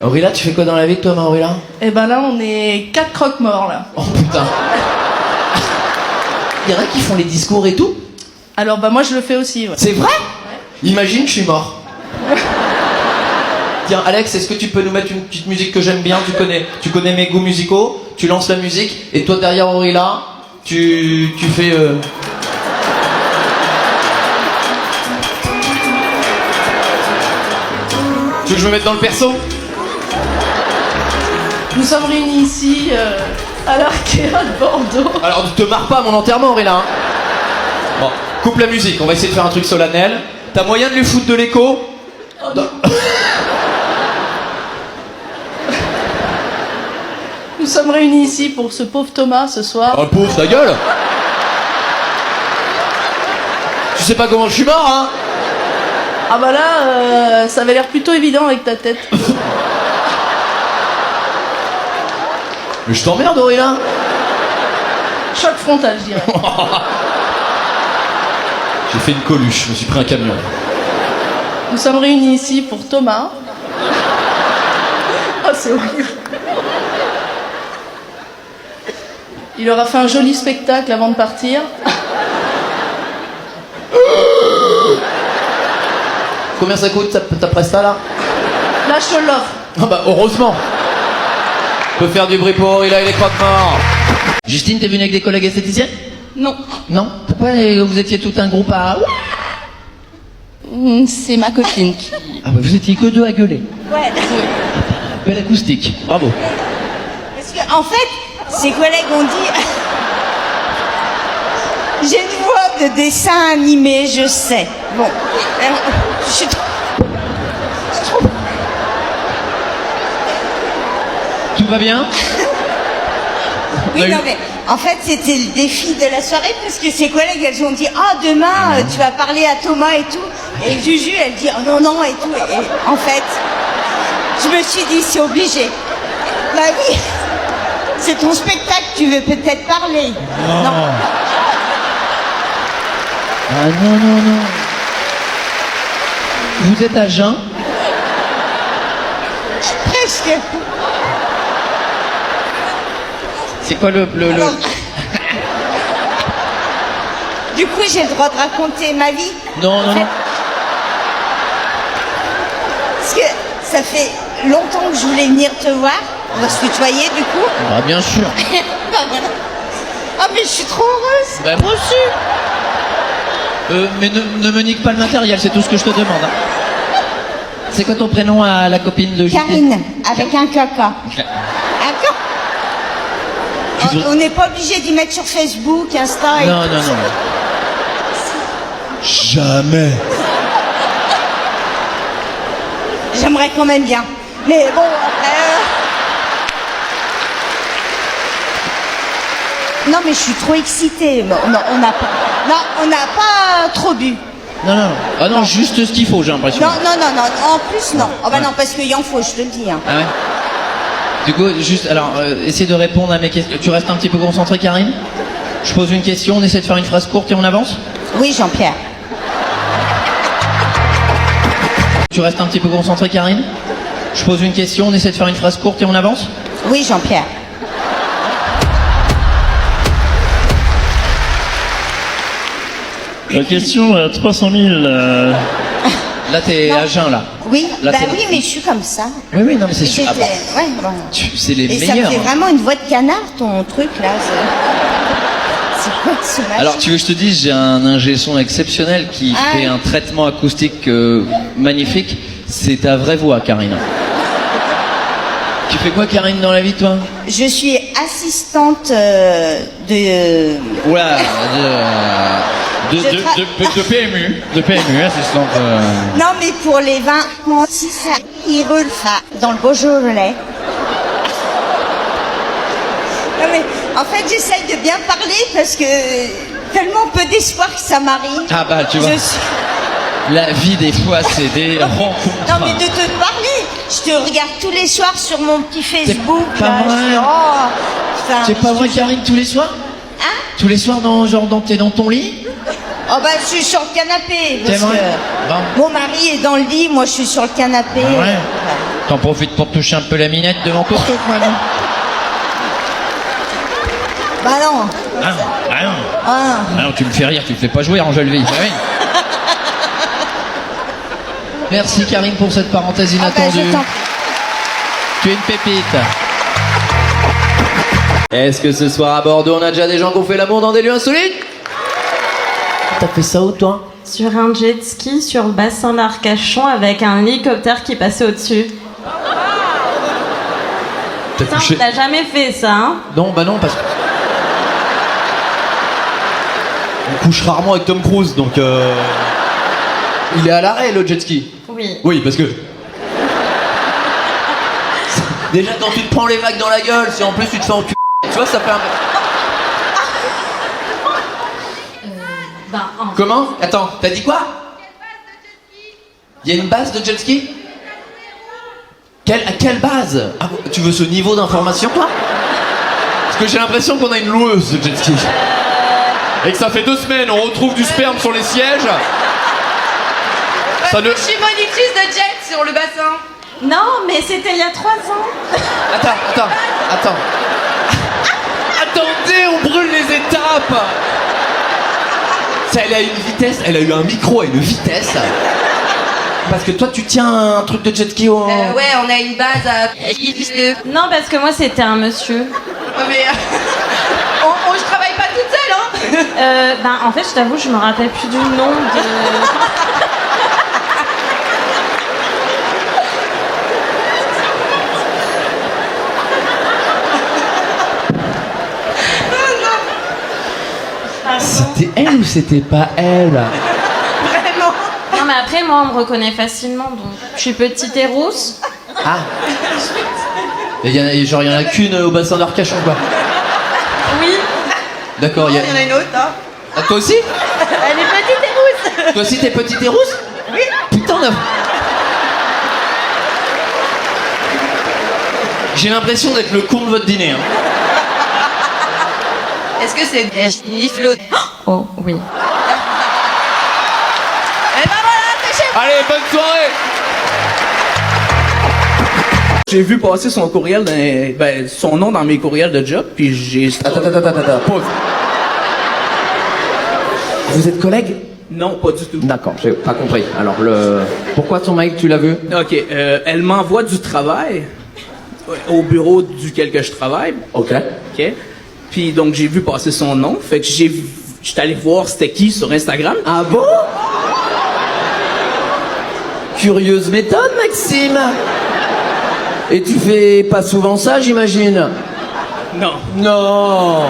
Aurilla, tu fais quoi dans la vie, toi, Aurilla? Et ben là, on est 4 croque-morts, là. Oh putain. Il y en a qui font les discours et tout? Alors, bah moi, je le fais aussi, ouais. C'est vrai? Ouais. Imagine, je suis mort. Tiens, Alex, est-ce que tu peux nous mettre une petite musique que j'aime bien? Tu connais mes goûts musicaux, tu lances la musique, et toi, derrière Aurilla, tu fais... Tu veux que je me mette dans le perso? Nous sommes réunis ici, à l'Arkea de Bordeaux. Alors, ne te marre pas à mon enterrement, Aurilla. Hein. Bon, coupe la musique, on va essayer de faire un truc solennel. T'as moyen de lui foutre de l'écho? Oh, nous sommes réunis ici pour ce pauvre Thomas, ce soir. Oh, le pauvre, ta gueule! Tu sais pas comment je suis mort, hein? Ah bah là, ça avait l'air plutôt évident avec ta tête. Mais je t'emmerde, Aurélien. Choc frontal, je dirais. J'ai fait une coluche, je me suis pris un camion. Nous sommes réunis ici pour Thomas. Oh, c'est horrible. Il aura fait un joli spectacle avant de partir. Combien ça coûte ta presta là? Là, je te l'offre. Ah bah heureusement. On peut faire du bruit pour Aurilla et les croque-morts. Justine, t'es venue avec des collègues esthéticiennes? Non. Non? Pourquoi vous étiez tout un groupe à... C'est ma copine qui... Ah bah vous étiez que deux à gueuler. Ouais. Belle acoustique, bravo. Parce que, en fait, ses collègues ont dit... J'ai une voix de dessin animé, je sais. Bon. Je suis trop... Tout va bien? Oui, non, mais en fait, c'était le défi de la soirée parce que ses collègues, elles ont dit ah, demain, tu vas parler à Thomas et tout. Et Juju, elle dit oh, non, non, et tout. Et en fait, je me suis dit c'est obligé. Bah oui, c'est ton spectacle, tu veux peut-être parler. Non. Ah non, non, non. Vous êtes à jeun? Presque. C'est quoi le... Alors, du coup, j'ai le droit de raconter ma vie. Non, non, non. Parce que ça fait longtemps que je voulais venir te voir. On va se tutoyer, du coup. Ah bien sûr. Ah, mais je suis trop heureuse. Bah moi aussi. Mais ne me nique pas le matériel, c'est tout ce que je te demande. Hein. C'est quoi ton prénom à la copine de Justine? Karine, avec un caca. D'accord. On n'est pas obligé d'y mettre sur Facebook, Insta et Non, non, non. Jamais. J'aimerais quand même bien. Mais bon, après... Non, mais je suis trop excitée. Non, on n'a pas... Non, on n'a pas trop bu. Non, non, non. Ah non, juste ce qu'il faut, j'ai l'impression. Non, non, non, non. En plus, non. Oh bah non, parce qu'il y en faut, je te le dis. Hein. Ah ouais? Du coup, juste, alors, essaie de répondre à mes questions. Tu restes un petit peu concentré, Karine? Je pose une question, on essaie de faire une phrase courte et on avance? Oui, Jean-Pierre. Tu restes un petit peu concentré, Karine? Je pose une question, on essaie de faire une phrase courte et on avance? Oui, Jean-Pierre. La question à 300 000. Là, t'es Non. à jeun, là. Oui, Là, bah t'es- oui, mais je suis comme ça. Oui, oui, non, mais c'est sûr. Ah, J'étais- bah, ouais, bon. c'est les Et ça me meilleurs. fait hein. vraiment une voix de canard, ton truc, là. C'est quoi ce machin? Alors, tu veux que je te dise, j'ai un ingé son exceptionnel qui Ah. fait un traitement acoustique magnifique. C'est ta vraie voix, Karine. Tu fais quoi, Karine, dans la vie, toi? Je suis assistante de... Oula, Je tra- De PMU. De PMU, assistante. Non, mais pour les 20 ans, si ça irule, dans le Beaujolais. Non, mais en fait, j'essaye de bien parler parce que tellement peu d'espoir que ça m'arrive. Ah bah, tu vois. Je suis... La vie, des fois, c'est des rencontres. Non, mais de te parler, je te regarde tous les soirs sur mon petit Facebook. pas là, vrai. je fais, oh, putain, C'est pas vrai, Karine, tous les soirs? Hein? Tous les soirs, t'es dans ton lit? Oh bah, je suis sur le canapé. C'est Parce vrai? que Bon. mon mari est dans le lit, moi je suis sur le canapé. Ah ouais. T'en profites pour toucher un peu la minette de mon coteau, moi, non? Bah non. Ah non, ah non. Ah. Ah non, tu me fais rire, tu me fais pas jouer, Angèle Vie. Bah oui. Merci Karine pour cette parenthèse Ah bah, inattendue. je t'en- Tu es une pépite. Est-ce que ce soir à Bordeaux, on a déjà des gens qui ont fait l'amour dans des lieux insolites? T'as fait ça où, toi? Sur un jet ski sur le bassin d'Arcachon avec un hélicoptère qui passait au-dessus. T'as Ça, couché? on l'a jamais fait ça, hein? Non, bah non, parce que... On couche rarement avec Tom Cruise, donc il est à l'arrêt, le jet ski. Oui. Oui, parce que... Déjà, quand tu te prends les vagues dans la gueule, si en plus tu te fais enculer, tu vois, ça fait un... Comment? Attends, t'as dit quoi? Il y a une base de jet ski? À quelle base? Ah, tu veux ce niveau d'information, toi? Parce que j'ai l'impression qu'on a une loueuse de jet ski. Et que ça fait 2 semaines, on retrouve du sperme sur les sièges. Ça ne... Je suis monitrice de jet sur le bassin. Non, mais c'était il y a 3 ans. Attends. Attendez, on brûle les étapes. Ça, elle a une vitesse, elle a eu un micro à une vitesse. Parce que toi, tu tiens un truc de jet ski au... Ouais, on a une base à... Non, parce que moi c'était un monsieur. Ouais, mais... je travaille pas toute seule, hein. En fait, je t'avoue, je me rappelle plus du nom de... C'était elle ou c'était pas elle? Vraiment. Non, mais après, moi, on me reconnaît facilement, donc je suis petite et rousse. Ah. Et il y en a qu'une au bassin d'Arcachon, quoi. Oui. D'accord, Il y en a une autre, hein. Ah, toi aussi? Elle est petite et rousse. Toi aussi, t'es petite et rousse? Oui. Putain, là. J'ai l'impression d'être le con de votre dîner, hein. Est-ce que c'est des niflots? Oh, oui. Eh ben voilà, t'es chez moi. Allez, bonne soirée. J'ai vu passer son courriel, son nom dans mes courriels de job, puis j'ai... Attends. Pause. Vous êtes collègues? Non, pas du tout. D'accord, j'ai pas compris. Alors, pourquoi ton mail, tu l'as vu? Ok, elle m'envoie du travail au bureau duquel que je travaille. Ok. Ok. Puis donc j'ai vu passer son nom, fait que j'étais allé voir c'était qui sur Instagram. Ah bon? Curieuse méthode, Maxime. Et tu fais pas souvent ça, j'imagine? Non. Non.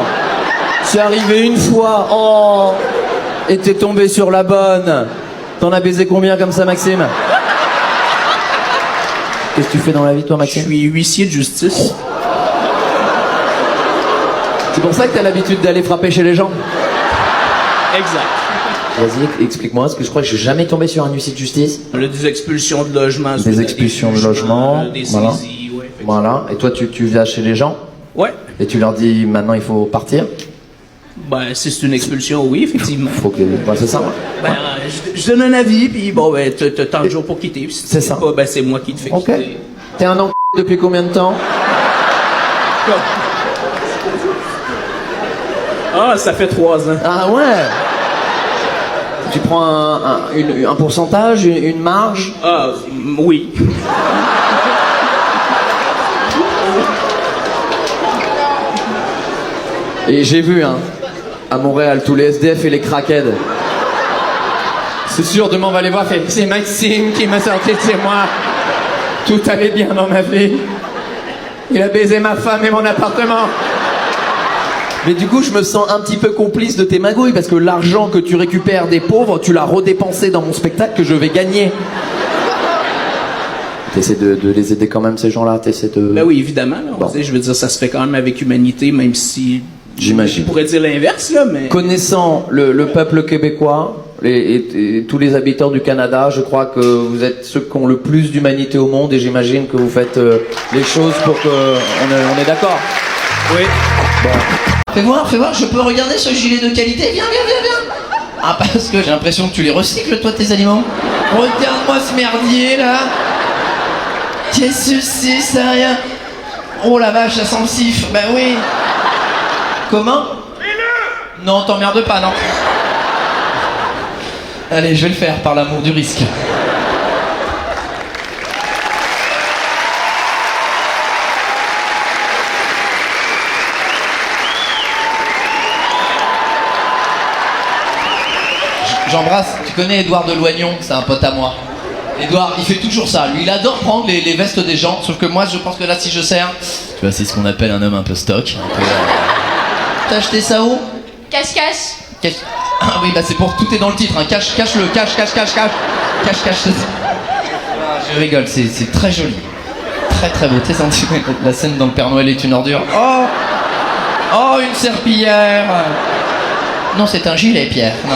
C'est arrivé une fois. Oh. Et t'es tombé sur la bonne. T'en as baisé combien comme ça, Maxime? Qu'est-ce que tu fais dans la vie, toi, Je Maxime? suis huissier de justice. C'est pour ça que t'as l'habitude d'aller frapper chez les gens? Exact. Vas-y, explique-moi, parce que je crois que je suis jamais tombé sur un huissier de justice. On a des expulsions de logement. Des expulsions de logement, Des voilà. saisies, ouais. Voilà. Et toi, tu vas chez les gens? Ouais. Et tu leur dis, maintenant, il faut partir? Ben, si c'est une expulsion, oui, effectivement. Faut que... Ouais, c'est ça, ouais. Ben, je donne un avis, puis bon, ben, t'as tant de jours pour quitter. Puis si C'est tu ça. sais pas, ben, c'est moi qui te fais Ok. quitter. T'es un an depuis combien de temps? Ah, ça fait 3 ans. Ah ouais. Tu prends un pourcentage, une marge? Ah, oui. Et j'ai vu, hein, à Montréal, tous les SDF et les crackheads. C'est sûr, demain on va les voir, fait, c'est Maxime qui m'a sorti de chez moi. Tout allait bien dans ma vie. Il a baisé ma femme et mon appartement. Mais du coup, je me sens un petit peu complice de tes magouilles, parce que l'argent que tu récupères des pauvres, tu l'as redépensé dans mon spectacle que je vais gagner. T'essaies de les aider quand même, ces gens-là, t'essaies de... Ben oui, évidemment. Là, Bon. tu sais, je veux dire, ça se fait quand même avec humanité, même si... J'imagine. Je pourrais dire l'inverse, là, mais... Connaissant le peuple québécois et tous les habitants du Canada, je crois que vous êtes ceux qui ont le plus d'humanité au monde, et j'imagine que vous faites les choses pour que... On est d'accord? Oui. Bon. Fais voir, je peux regarder ce gilet de qualité? Viens. Ah, parce que j'ai l'impression que tu les recycles, toi, tes aliments. Regarde-moi ce merdier, là. Qu'est-ce que c'est rien? Oh la vache, ça sent le sif. Ben oui. Comment? Non, t'emmerde pas, non. Allez, je vais le faire par l'amour du risque. J'embrasse, tu connais Édouard de Loignon, c'est un pote à moi. Édouard, il fait toujours ça. Lui, il adore prendre les vestes des gens, sauf que moi, je pense que là, si je sers, tu vois, c'est ce qu'on appelle un homme un peu stock. Un peu, T'as acheté ça où? Cache-cache. Ah oui, bah c'est pour tout est dans le titre. Hein. Cache-le, cache. Je rigole, c'est très joli, très beau. T'es senti la scène dans le Père Noël est une ordure. Oh, une serpillière. Non, c'est un gilet, Pierre. Non,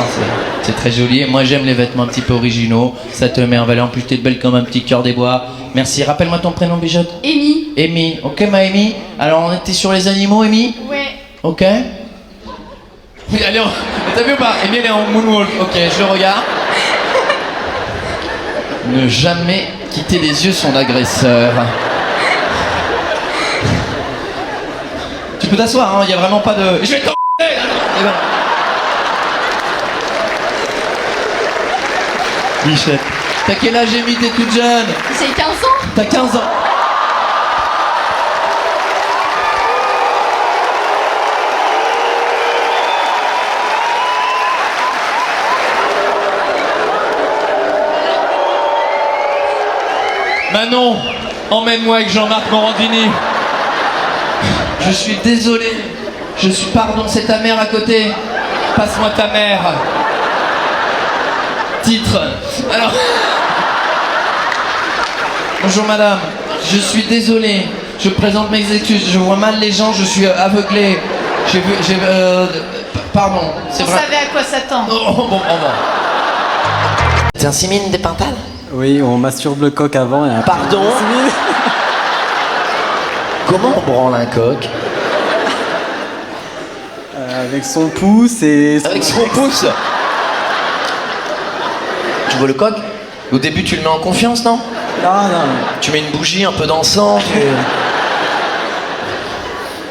c'est très joli. Moi, j'aime les vêtements un petit peu originaux. Ça te met en valeur. En plus, t'es belle comme un petit cœur des bois. Merci. Rappelle-moi ton prénom, Bijotte. Amy. Amy. Ok, ma Amy. Alors, on était sur les animaux, Amy? Ouais. Ok. Oui, allez, t'as vu ou pas? Amy, elle est en moonwalk. Ok, je le regarde. Ne jamais quitter des yeux son agresseur. Tu peux t'asseoir, hein. Il y a vraiment pas de... Je vais t'en... Eh ben... Bichette. T'as quel âge, Amy? T'es toute jeune. J'ai 15 ans. T'as 15 ans. Manon, emmène-moi avec Jean-Marc Morandini. Je suis désolé. Pardon, c'est ta mère à côté. Passe-moi ta mère. Titre. Alors... Bonjour madame, je suis désolé. Je présente mes excuses. Je vois mal les gens, je suis aveuglé. Pardon, c'est vrai. Vous savez à quoi s'attendre. Oh, bon. C'est un simine des pintades? Oui, on masturbe le coq avant et après. Pardon? Comment on branle un coq? Avec son pouce et... Avec son pouce? Tu vois le coq? Au début, tu le mets en confiance, non? Non. Tu mets une bougie, un peu d'encens.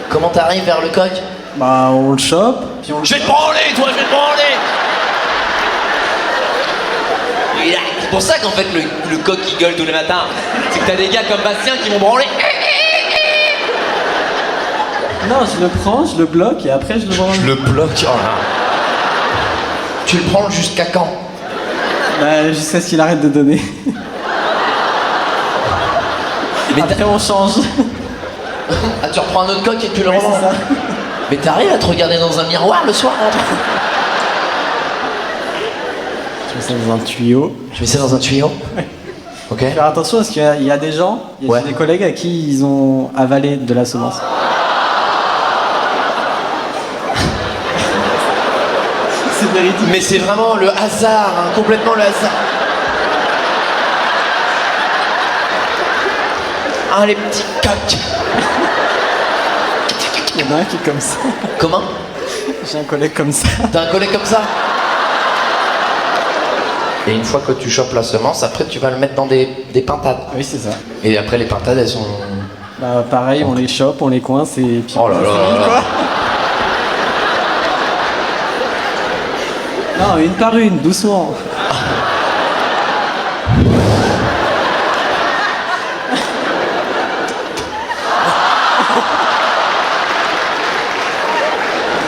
Comment t'arrives vers le coq? Bah, on le chope, puis on le... Je vais te branler, toi, je vais te branler! C'est pour ça qu'en fait, le coq qui gueule tous les matins, c'est que t'as des gars comme Bastien qui vont branler. Non, je le prends, je le bloque et après je le branle. Je le bloque. Oh là. Tu le prends jusqu'à quand? Bah, jusqu'à ce qu'il arrête de donner. Mais après on change. Ah, tu reprends un autre coq et tu le Oui, revends. c'est ça. Mais t'arrives à te regarder dans un miroir le soir? Je mets ça dans un tuyau. Je mets ça dans un tuyau. Ok. Faire attention parce qu'il y a des gens, il y a des collègues à qui ils ont avalé de la semence. C'est véridique. Mais c'est vraiment le hasard, hein, complètement le hasard. Ah, les petits coqs. Il y en a un qui est comme ça. Comment? J'ai un collègue comme ça. T'as un collègue comme ça? Et une fois que tu chopes la semence, après tu vas le mettre dans des pintades. Oui, c'est ça. Et après les pintades, elles sont... Bah, pareil, on les chope, on les coince et puis... Oh là là là là. Non, une par une, doucement.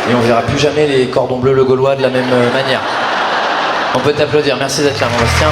Et on verra plus jamais les cordons bleus le Gaulois de la même manière. On peut t'applaudir. Merci d'être là, mon Bastien.